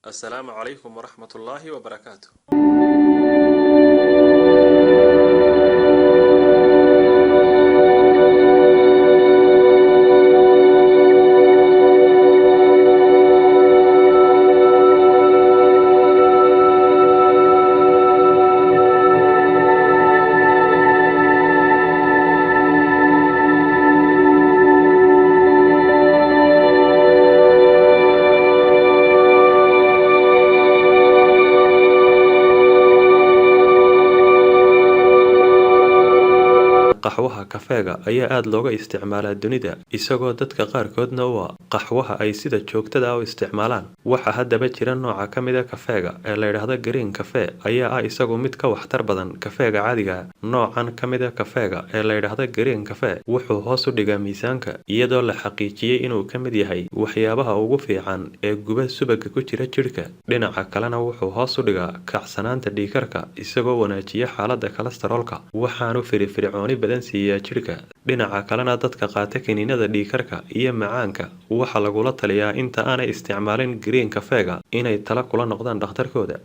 السلام عليكم ورحمة الله وبركاته. qaxwaha kafeega ayaa aad looga isticmaalaa dunida isagoo dadka qaarkoodna u ah qaxwaha ay sida joogtada ah u isticmaalaan. Waxa haddaba jira nooca ka mid ah kafeega ee la yidhaahdo green cafe ayaa ah isagu mid ka waxtar badan kafeega caadiga ah. Noocan ka mid ah kafeega ee la yidhaahdo green cafe wuxuu hoos u dhigaa miisaanka iyadoo la xaqiijiyey inuu ka mid yahay waxyaabaha ugu fiican ee guba subagga ku jira jidhka. Dhinaca kalena wuxuu hoos u dhigaa kacsanaanta dhiigkarka isagoo wanaajiya xaaladda kolestaroolka waxaanu firfircooni badan siiyaa jidhka. Dhinaca kalena dadka qaata kiniinada dhiigkarka iyo macaanka waxaa lagula taliyaa inta aanay isticmaalin green kafeega inay talo kula noqdaan dhakhtarkooda.